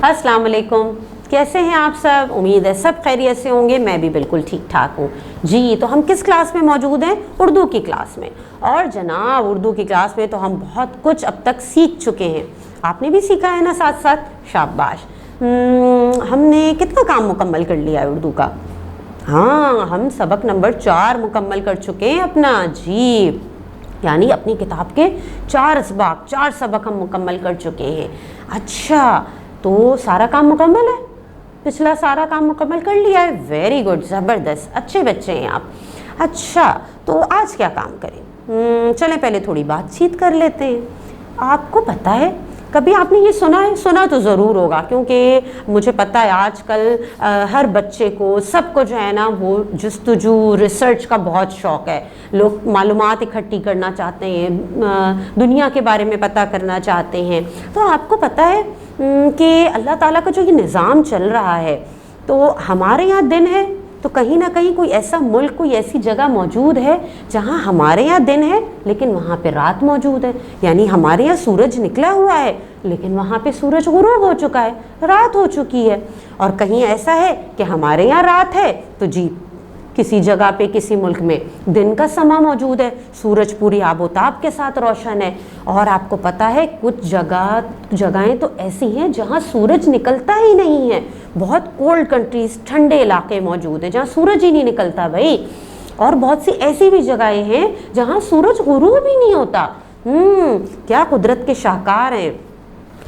अस्सलाम वालेकुम, कैसे हैं आप सब? उम्मीद है सब खैरियत से होंगे। मैं भी बिल्कुल ठीक ठाक हूँ जी। तो हम किस क्लास में मौजूद हैं? उर्दू की क्लास में। और जनाब उर्दू की क्लास में तो हम बहुत कुछ अब तक सीख चुके हैं। आपने भी सीखा है ना साथ साथ? शाबाश। हमने कितना काम मुकम्मल कर लिया है उर्दू का? हाँ, हम सबक नंबर 4 मुकम्मल कर चुके हैं अपना जी। यानी अपनी किताब के 4 सबक हम मुकम्मल कर चुके हैं। अच्छा, तो सारा काम मुकम्मल है? पिछला सारा काम मुकम्मल कर लिया है? वेरी गुड, ज़बरदस्त, अच्छे बच्चे हैं आप। अच्छा, तो आज क्या काम करें? चलें पहले थोड़ी बातचीत कर लेते हैं। आपको पता है, कभी आपने ये सुना है? सुना तो ज़रूर होगा, क्योंकि मुझे पता है आजकल हर बच्चे को, सबको जो है ना वो जस्तजू रिसर्च का बहुत शौक़ है। लोग मालूमात इकट्ठी करना चाहते हैं, दुनिया के बारे में पता करना चाहते हैं। तो आपको पता है कि अल्लाह ताला का जो ये निज़ाम चल रहा है, तो हमारे यहाँ दिन है तो कहीं ना कहीं कोई ऐसा मुल्क, कोई ऐसी जगह मौजूद है जहाँ हमारे यहाँ दिन है लेकिन वहाँ पे रात मौजूद है। यानी हमारे यहाँ सूरज निकला हुआ है लेकिन वहाँ पे सूरज गुरूब हो चुका है, रात हो चुकी है। और कहीं ऐसा है कि हमारे यहाँ रात है तो जी किसी जगह पे, किसी मुल्क में दिन का समा मौजूद है, सूरज पूरी आबोताब के साथ रोशन है। और आपको पता है कुछ जगहें तो ऐसी हैं जहाँ सूरज निकलता ही नहीं है। बहुत कोल्ड कंट्रीज, ठंडे इलाके मौजूद हैं जहाँ सूरज ही नहीं निकलता भाई। और बहुत सी ऐसी भी जगहें हैं जहाँ सूरज गुरूब ही नहीं होता। क्या कुदरत के शाहकार हैं।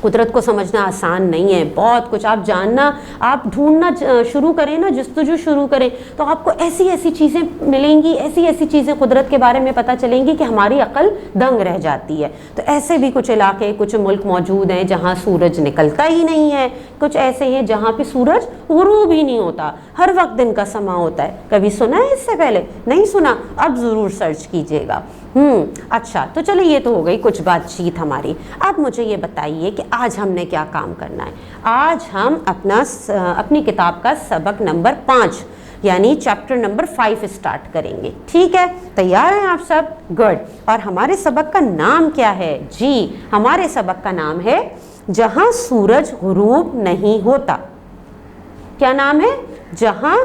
कुदरत को समझना आसान नहीं है, बहुत कुछ आप जानना, आप ढूंढना शुरू करें ना, जस्तजू शुरू करें तो आपको ऐसी ऐसी चीज़ें मिलेंगी, ऐसी ऐसी चीज़ें कुदरत के बारे में पता चलेंगी कि हमारी अक्ल दंग रह जाती है। तो ऐसे भी कुछ इलाके, कुछ मुल्क मौजूद हैं जहाँ सूरज निकलता ही नहीं है, कुछ ऐसे हैं जहाँ पे सूरज गुरूब ही नहीं होता, हर वक्त दिन का समा होता है। कभी सुना है इससे पहले? नहीं सुना? अब ज़रूर सर्च कीजिएगा। अच्छा, तो चलिए ये तो हो गई कुछ बातचीत हमारी। अब मुझे ये बताइए कि आज हमने क्या काम करना है। आज हम अपनी किताब का सबक नंबर 5 यानी चैप्टर नंबर 5 स्टार्ट करेंगे। ठीक है, तैयार हैं आप सब? गुड। और हमारे सबक का नाम क्या है? जी, हमारे सबक का नाम है जहां सूरज गुरूब नहीं होता। क्या नाम है? जहां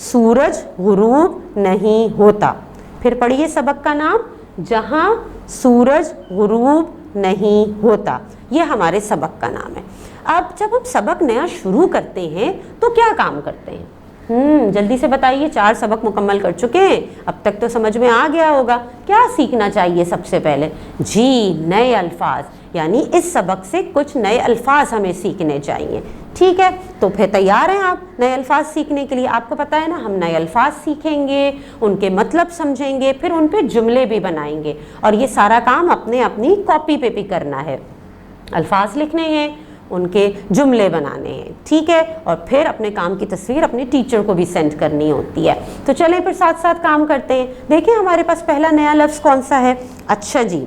सूरज गुरूब नहीं होता। फिर पढ़िए सबक का नाम, जहां सूरज गुरूब नहीं होता। ये हमारे सबक का नाम है। अब जब हम सबक नया शुरू करते हैं तो क्या काम करते हैं? जल्दी से बताइए। 4 सबक मुकम्मल कर चुके हैं, अब तक तो समझ में आ गया होगा। क्या सीखना चाहिए सबसे पहले? जी, नए अल्फाज। यानी इस सबक से कुछ नए अल्फाज हमें सीखने चाहिए। ठीक है, तो फिर तैयार हैं आप नए अल्फाज सीखने के लिए? आपको पता है ना, हम नए अल्फाज सीखेंगे, उनके मतलब समझेंगे, फिर उन पे जुमले भी बनाएंगे। और ये सारा काम अपनी कॉपी पे भी करना है। अल्फाज लिखने हैं, उनके जुमले बनाने हैं। ठीक है, और फिर अपने काम की तस्वीर अपने टीचर को भी सेंड करनी होती है। तो चलें फिर साथ साथ काम करते हैं। देखिए हमारे पास पहला नया लफ्ज़ कौन सा है? अच्छा जी,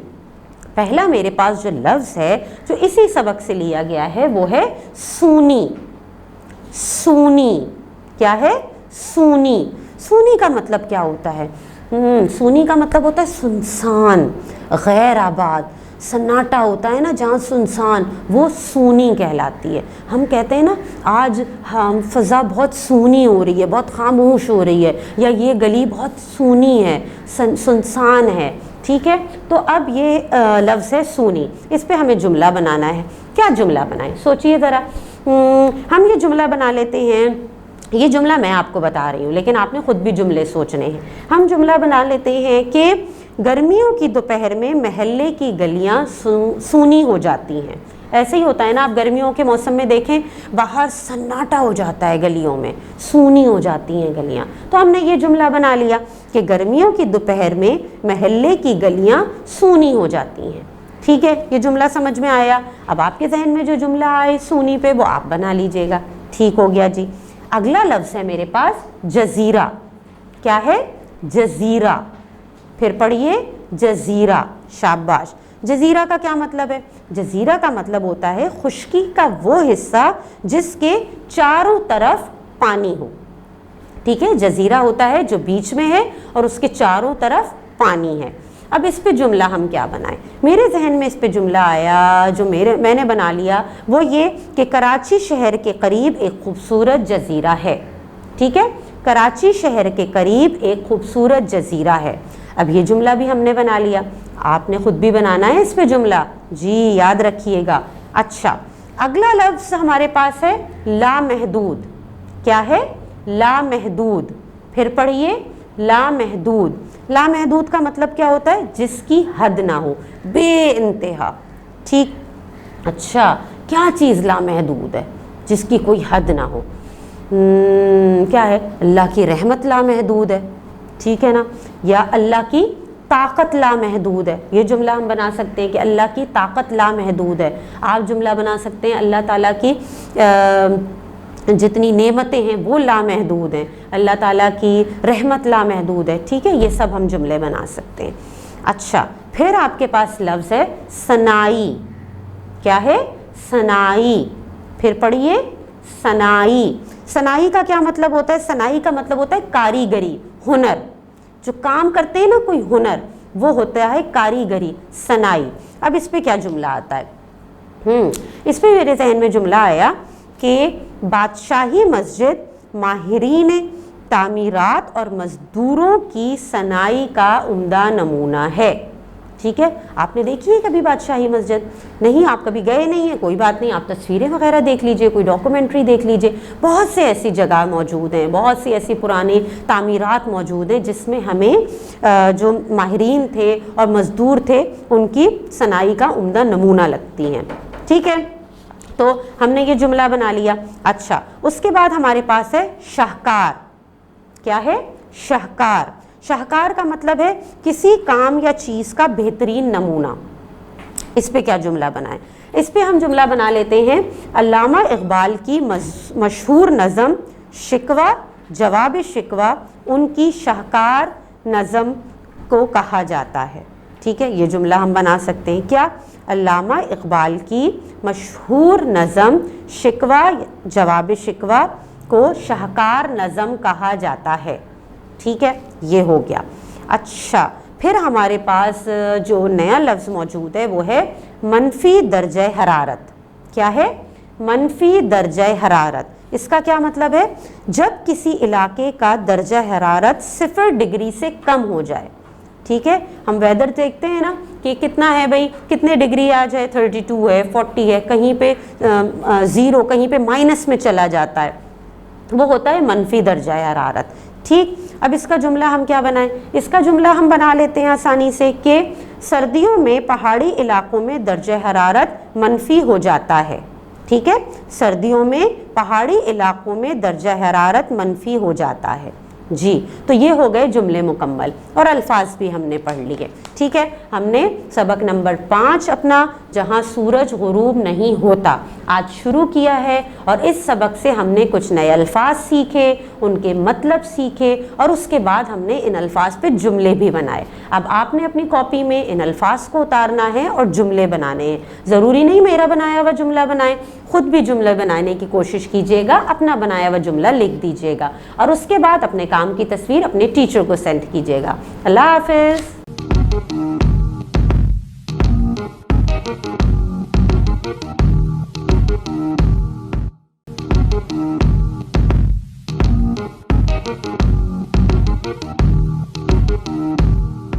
पहला मेरे पास जो लफ्ज़ है जो इसी सबक से लिया गया है वो है सूनी। सूनी क्या है? सूनी। सूनी का मतलब क्या होता है? सूनी का मतलब होता है सुनसान, गैर आबाद, सन्नाटा होता है ना जहाँ सुनसान, वो सूनी कहलाती है। हम कहते हैं ना आज हम फ़ज़ा बहुत सूनी हो रही है, बहुत खामोश हो रही है, या ये गली बहुत सूनी है, सुनसान है। ठीक है, तो अब ये लफ्ज़ है सूनी, इस पे हमें जुमला बनाना है। क्या जुमला बनाएं? सोचिए ज़रा। हम ये जुमला बना लेते हैं। ये जुमला मैं आपको बता रही हूँ लेकिन आपने ख़ुद भी जुमले सोचने हैं। हम जुमला बना लेते हैं कि गर्मियों की दोपहर में महल्ले की गलियाँ सूनी हो जाती हैं। ऐसे ही होता है ना, आप गर्मियों के मौसम में देखें बाहर सन्नाटा हो जाता है, गलियों में सूनी हो जाती हैं गलियाँ। तो हमने ये जुमला बना लिया कि गर्मियों की दोपहर में महल्ले की गलियाँ सूनी हो जाती हैं। ठीक है, ये जुमला समझ में आया। अब आपके जहन में जो जुमला आए सूनी पे वो आप बना लीजिएगा। ठीक हो गया जी। अगला लफ्ज़ है मेरे पास जज़ीरा। क्या है? जज़ीरा। फिर पढ़िए, जज़ीरा। शाबाश। जज़ीरा का क्या मतलब है? जज़ीरा का मतलब होता है खुश्की का वो हिस्सा जिसके चारों तरफ पानी हो। ठीक है, जज़ीरा होता है जो बीच में है और उसके चारों तरफ पानी है। اب اس پہ جملہ ہم کیا بنائیں؟ میرے ذہن میں اس پہ جملہ آیا جو میں نے بنا لیا وہ یہ کہ کراچی شہر کے قریب ایک خوبصورت جزیرہ ہے. ٹھیک ہے، کراچی شہر کے قریب ایک خوبصورت جزیرہ ہے. اب یہ جملہ بھی ہم نے بنا لیا. آپ نے خود بھی بنانا ہے اس پہ جملہ، جی یاد رکھیے گا. اچھا، اگلا لفظ ہمارے پاس ہے لامحدود. کیا ہے؟ لامحدود. پھر پڑھیے لامحدود. لامحدود کا مطلب کیا ہوتا ہے؟ جس کی حد نہ ہو، بے انتہا. ٹھیک، اچھا کیا چیز لامحدود ہے جس کی کوئی حد نہ ہو؟ کیا ہے؟ اللہ کی رحمت لامحدود ہے. ٹھیک ہے نا، یا اللہ کی طاقت لامحدود ہے. یہ جملہ ہم بنا سکتے ہیں کہ اللہ کی طاقت لامحدود ہے. آپ جملہ بنا سکتے ہیں اللہ تعالیٰ کی جتنی نعمتیں ہیں وہ لامحدود ہیں، اللہ تعالیٰ کی رحمت لامحدود ہے. ٹھیک ہے، یہ سب ہم جملے بنا سکتے ہیں. اچھا، پھر آپ کے پاس لفظ ہے صناعی. کیا ہے؟ صناعی. پھر پڑھیے صناعی. صناعی کا کیا مطلب ہوتا ہے؟ صناعی کا مطلب ہوتا ہے کاریگری، ہنر. جو کام کرتے ہیں نا کوئی ہنر، وہ ہوتا ہے کاریگری، صناعی. اب اس پہ کیا جملہ آتا ہے؟ اس پہ میرے ذہن میں جملہ آیا کہ بادشاہی مسجد ماہرین تعمیرات اور مزدوروں کی صناعی کا عمدہ نمونہ ہے. ٹھیک ہے، آپ نے دیکھی ہے کبھی بادشاہی مسجد؟ نہیں، آپ کبھی گئے نہیں ہیں، کوئی بات نہیں، آپ تصویریں وغیرہ دیکھ لیجئے، کوئی ڈاکومنٹری دیکھ لیجئے. بہت سے ایسی جگہ موجود ہیں، بہت سی ایسی پرانی تعمیرات موجود ہیں جس میں ہمیں جو ماہرین تھے اور مزدور تھے ان کی صناعی کا عمدہ نمونہ لگتی ہیں. ٹھیک ہے، تو ہم نے یہ جملہ بنا لیا. اچھا، اس کے بعد ہمارے پاس ہے شاہکار. کیا ہے؟ شاہکار. شاہکار کا مطلب ہے کسی کام یا چیز کا بہترین نمونہ. اس پہ کیا جملہ بنائیں؟ اس پہ ہم جملہ بنا لیتے ہیں علامہ اقبال کی مشہور نظم شکوہ جواب شکوہ ان کی شاہکار نظم کو کہا جاتا ہے. ٹھیک ہے، یہ جملہ ہم بنا سکتے ہیں. کیا؟ علامہ اقبال کی مشہور نظم شکوہ جواب شکوہ کو شاہکار نظم کہا جاتا ہے. ٹھیک ہے، یہ ہو گیا. اچھا، پھر ہمارے پاس جو نیا لفظ موجود ہے وہ ہے منفی درجہ حرارت. کیا ہے؟ منفی درجہ حرارت. اس کا کیا مطلب ہے؟ جب کسی علاقے کا درجہ حرارت 0 ڈگری سے کم ہو جائے. ٹھیک ہے، ہم ویدر دیکھتے ہیں نا کہ کتنا ہے بھائی، کتنے ڈگری آ جائے، 32 ہے، 40 ہے، کہیں پہ 0، کہیں پہ مائنس میں چلا جاتا ہے، وہ ہوتا ہے منفی درجہ حرارت. ٹھیک، اب اس کا جملہ ہم کیا بنائیں؟ اس کا جملہ ہم بنا لیتے ہیں آسانی سے کہ سردیوں میں پہاڑی علاقوں میں درجہ حرارت منفی ہو جاتا ہے. ٹھیک ہے، سردیوں میں پہاڑی علاقوں میں درجہ حرارت منفی ہو جاتا ہے. جی، تو یہ ہو گئے جملے مکمل اور الفاظ بھی ہم نے پڑھ لیے. ٹھیک ہے، ہم نے سبق نمبر 5 اپنا جہاں سورج غروب نہیں ہوتا آج شروع کیا ہے، اور اس سبق سے ہم نے کچھ نئے الفاظ سیکھے، ان کے مطلب سیکھے، اور اس کے بعد ہم نے ان الفاظ پہ جملے بھی بنائے. اب آپ نے اپنی کاپی میں ان الفاظ کو اتارنا ہے اور جملے بنانے ہیں. ضروری نہیں میرا بنایا ہوا جملہ بنائیں، خود بھی جملہ بنانے کی کوشش کیجیے گا، اپنا بنایا ہوا جملہ لکھ دیجیے گا، اور اس کے بعد اپنے کام کی تصویر اپنے ٹیچر کو سینڈ کیجیے گا. اللہ حافظ.